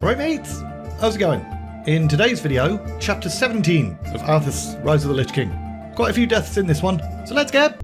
Right mates, how's it going? In today's video, chapter 17 of Arthas, Rise of the Lich King. Quite a few deaths in this one, so let's get...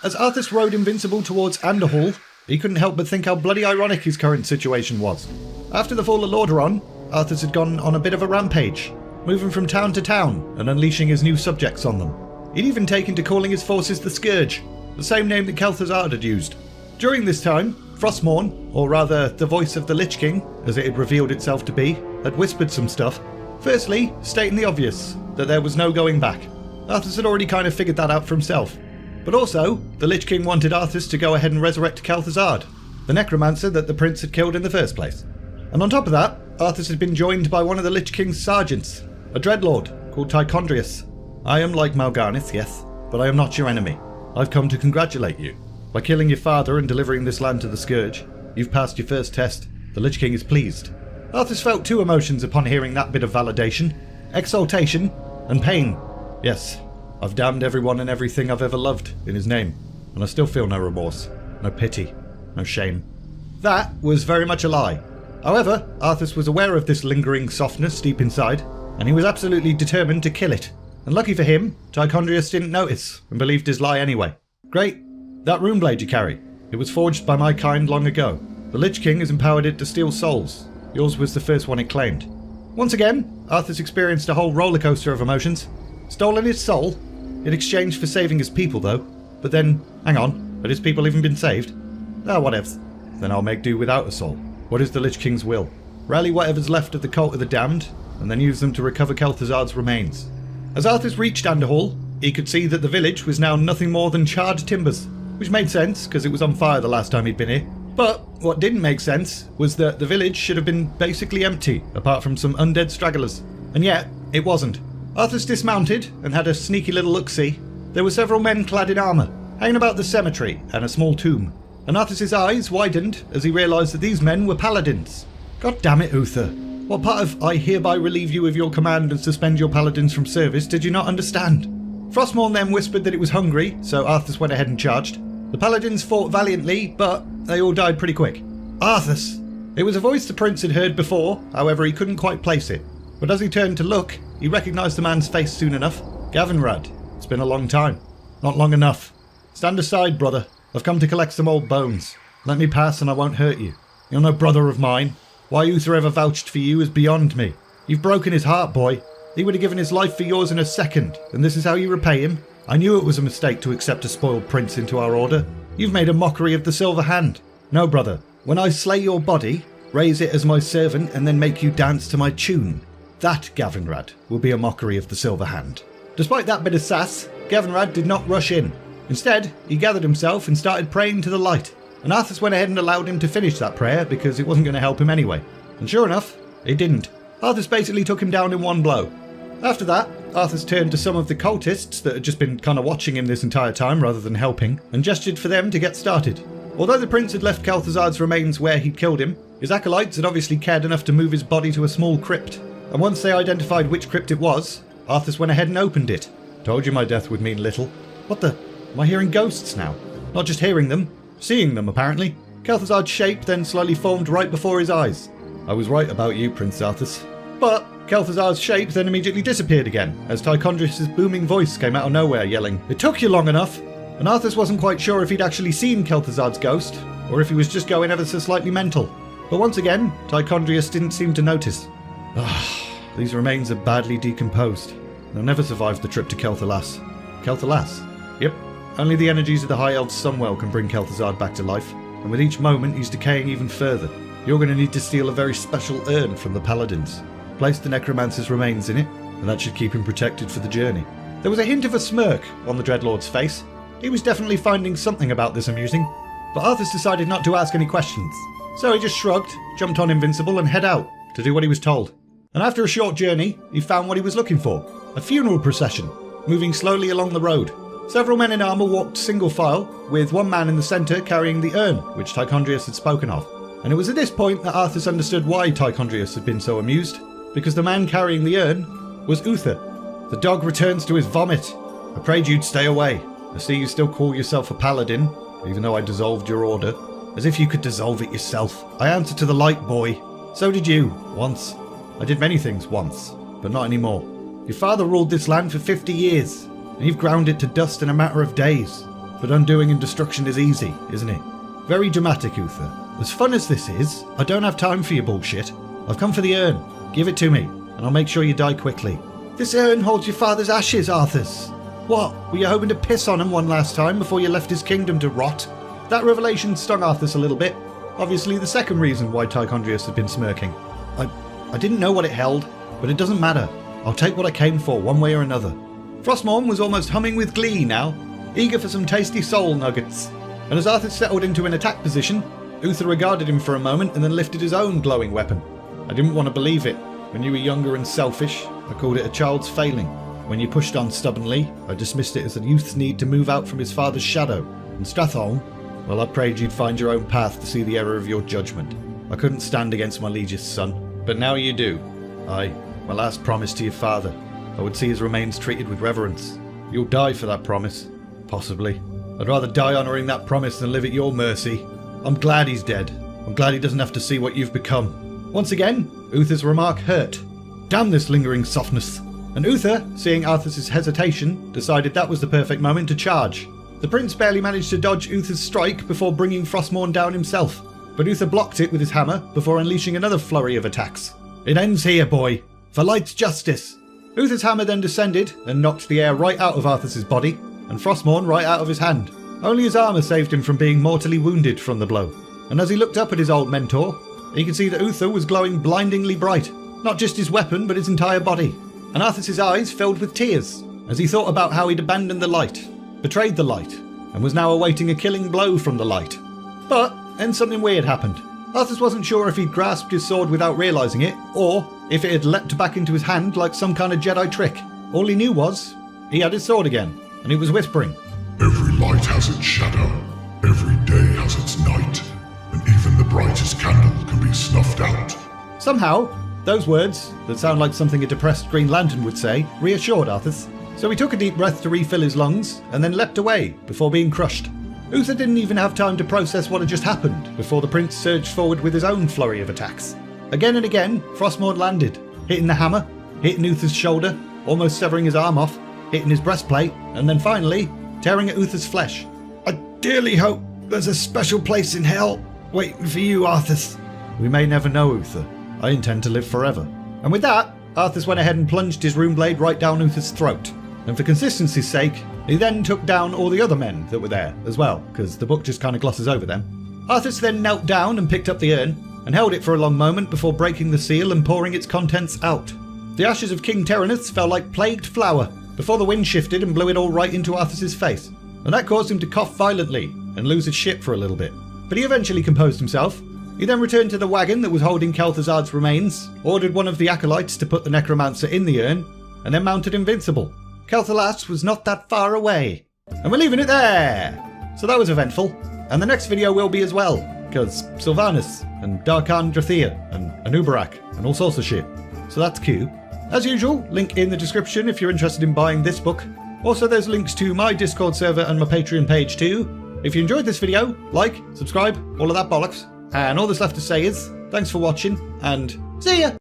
As Arthas rode invincible towards Underhall, he couldn't help but think how bloody ironic his current situation was. After the fall of Lordaeron, Arthas had gone on a bit of a rampage, moving from town to town and unleashing his new subjects on them. He'd even taken to calling his forces the Scourge, the same name that Kel'thuzad had used. During this time, Frostmourne, or rather the voice of the Lich King, as it had revealed itself to be, had whispered some stuff. Firstly, stating the obvious, that there was no going back. Arthas had already kind of figured that out for himself. But also, the Lich King wanted Arthas to go ahead and resurrect Kel'thuzad, the necromancer that the prince had killed in the first place. And on top of that, Arthas had been joined by one of the Lich King's sergeants, a dreadlord called Tychondrius. I am like Mal'Garnith, yes, but I am not your enemy. I've come to congratulate you. By killing your father and delivering this land to the Scourge, you've passed your first test. The Lich King is pleased. Arthas felt two emotions upon hearing that bit of validation. Exaltation and pain. Yes, I've damned everyone and everything I've ever loved in his name, and I still feel no remorse, no pity, no shame. That was very much a lie. However, Arthas was aware of this lingering softness deep inside, and he was absolutely determined to kill it. And lucky for him, Tychondrius didn't notice and believed his lie anyway. Great. That rune blade you carry, it was forged by my kind long ago. The Lich King has empowered it to steal souls. Yours was the first one it claimed. Once again, Arthas experienced a whole rollercoaster of emotions. Stolen his soul, in exchange for saving his people though. But then, hang on, had his people even been saved? Ah, whatevs. Then I'll make do without a soul. What is the Lich King's will? Rally whatever's left of the Cult of the Damned, and then use them to recover Kel'thuzad's remains. As Arthas reached Underhall, he could see that the village was now nothing more than charred timbers. Which made sense, because it was on fire the last time he'd been here. But what didn't make sense was that the village should have been basically empty, apart from some undead stragglers. And yet, it wasn't. Arthas dismounted and had a sneaky little look-see. There were several men clad in armour, hanging about the cemetery and a small tomb. And Arthas's eyes widened as he realised that these men were paladins. God damn it, Uther. What part of I hereby relieve you of your command and suspend your paladins from service did you not understand? Frostmourne then whispered that it was hungry, so Arthas went ahead and charged. The paladins fought valiantly, but they all died pretty quick. Arthas! It was a voice the prince had heard before, however he couldn't quite place it. But as he turned to look, he recognised the man's face soon enough. Gavinrad. It's been a long time. Not long enough. Stand aside, brother. I've come to collect some old bones. Let me pass and I won't hurt you. You're no brother of mine. Why Uther ever vouched for you is beyond me. You've broken his heart, boy. He would have given his life for yours in a second, and this is how you repay him? I knew it was a mistake to accept a spoiled prince into our order. You've made a mockery of the Silver Hand. No, brother. When I slay your body, raise it as my servant, and then make you dance to my tune, that, Gavinrad, will be a mockery of the Silver Hand. Despite that bit of sass, Gavinrad did not rush in. Instead, he gathered himself and started praying to the light. And Arthas went ahead and allowed him to finish that prayer because it wasn't going to help him anyway. And sure enough, it didn't. Arthas basically took him down in one blow. After that, Arthas turned to some of the cultists that had just been kind of watching him this entire time rather than helping, and gestured for them to get started. Although the prince had left Kel'thuzad's remains where he'd killed him, his acolytes had obviously cared enough to move his body to a small crypt. And once they identified which crypt it was, Arthas went ahead and opened it. Told you my death would mean little. What the? Am I hearing ghosts now? Not just hearing them, seeing them apparently. Kel'thuzad's shape then slowly formed right before his eyes. I was right about you, Prince Arthas. But Kel'thuzad's shape then immediately disappeared again, as Tychondrius' booming voice came out of nowhere yelling, "It took you long enough!" And Arthas wasn't quite sure if he'd actually seen Kel'thuzad's ghost, or if he was just going ever so slightly mental. But once again, Tychondrius didn't seem to notice. These remains are badly decomposed. They'll never survive the trip to Kel'thalas. Kel'thalas? Yep. Only the energies of the High Elves Sunwell can bring Kel'thuzad back to life, and with each moment he's decaying even further. You're going to need to steal a very special urn from the paladins. Place the necromancer's remains in it, and that should keep him protected for the journey. There was a hint of a smirk on the dreadlord's face. He was definitely finding something about this amusing, but Arthas decided not to ask any questions. So he just shrugged, jumped on Invincible and head out to do what he was told. And after a short journey, he found what he was looking for. A funeral procession, moving slowly along the road. Several men in armour walked single file, with one man in the centre carrying the urn, which Tychondrius had spoken of. And it was at this point that Arthas understood why Tychondrius had been so amused, because the man carrying the urn was Uther. The dog returns to his vomit. I prayed you'd stay away. I see you still call yourself a paladin, even though I dissolved your order. as if you could dissolve it yourself. I answer to the light, boy. So did you, once. I did many things once, but not anymore. Your father ruled this land for 50 years, and you've ground it to dust in a matter of days. But undoing and destruction is easy, isn't it? Very dramatic, Uther. As fun as this is, I don't have time for your bullshit. I've come for the urn. Give it to me, and I'll make sure you die quickly. This urn holds your father's ashes, Arthas. What, were you hoping to piss on him one last time before you left his kingdom to rot? That revelation stung Arthas a little bit. Obviously the second reason why Tichondrius had been smirking. I didn't know what it held, but it doesn't matter. I'll take what I came for, one way or another. Frostmourne was almost humming with glee now, eager for some tasty soul nuggets. And as Arthas settled into an attack position, Uther regarded him for a moment and then lifted his own glowing weapon. I didn't want to believe it. When you were younger and selfish, I called it a child's failing. When you pushed on stubbornly, I dismissed it as a youth's need to move out from his father's shadow. And Stratholme, well, I prayed you'd find your own path to see the error of your judgment. I couldn't stand against my liege's son, but now you do. My last promise to your father. I would see his remains treated with reverence. You'll die for that promise. Possibly. I'd rather die honouring that promise than live at your mercy. I'm glad he's dead. I'm glad he doesn't have to see what you've become. Once again, Uther's remark hurt. Damn this lingering softness. And Uther, seeing Arthas' hesitation, decided that was the perfect moment to charge. The prince barely managed to dodge Uther's strike before bringing Frostmourne down himself, but Uther blocked it with his hammer before unleashing another flurry of attacks. It ends here, boy. For light's justice. Uther's hammer then descended and knocked the air right out of Arthas' body, and Frostmourne right out of his hand. Only his armour saved him from being mortally wounded from the blow. And as he looked up at his old mentor, he could see that Uther was glowing blindingly bright. Not just his weapon, but his entire body. And Arthas' eyes filled with tears as he thought about how he'd abandoned the light, betrayed the light, and was now awaiting a killing blow from the light. But then something weird happened. Arthas wasn't sure if he'd grasped his sword without realising it, or if it had leapt back into his hand like some kind of Jedi trick. All he knew was, he had his sword again, and he was whispering. Every light has its shadow, every day has its night, and even the brightest candle can be snuffed out. Somehow, those words, that sound like something a depressed Green Lantern would say, reassured Arthas. So he took a deep breath to refill his lungs, and then leapt away before being crushed. Uther didn't even have time to process what had just happened before the prince surged forward with his own flurry of attacks. Again and again, Frostmourne landed, hitting the hammer, hitting Uther's shoulder, almost severing his arm off, hitting his breastplate, and then finally, tearing at Uther's flesh. I dearly hope there's a special place in hell waiting for you, Arthas. We may never know, Uther. I intend to live forever. And with that, Arthas went ahead and plunged his rune blade right down Uther's throat. And for consistency's sake, he then took down all the other men that were there as well, because the book just kind of glosses over them. Arthas then knelt down and picked up the urn, and held it for a long moment before breaking the seal and pouring its contents out. The ashes of King Tyrannus fell like plagued flour, before the wind shifted and blew it all right into Arthas' face. And that caused him to cough violently, and lose his shit for a little bit. But he eventually composed himself. He then returned to the wagon that was holding Kel'thuzad's remains, ordered one of the acolytes to put the necromancer in the urn, and then mounted invincible. Kel'thuzad was not that far away. And we're leaving it there! So that was eventful, and the next video will be as well, because Sylvanas, and Darkan Drathea, and Anubarak, and all sorts of shit. So that's cute. As usual, link in the description if you're interested in buying this book. Also there's links to my Discord server and my Patreon page too. If you enjoyed this video, like, subscribe, all of that bollocks. And all that's left to say is, thanks for watching, and see ya!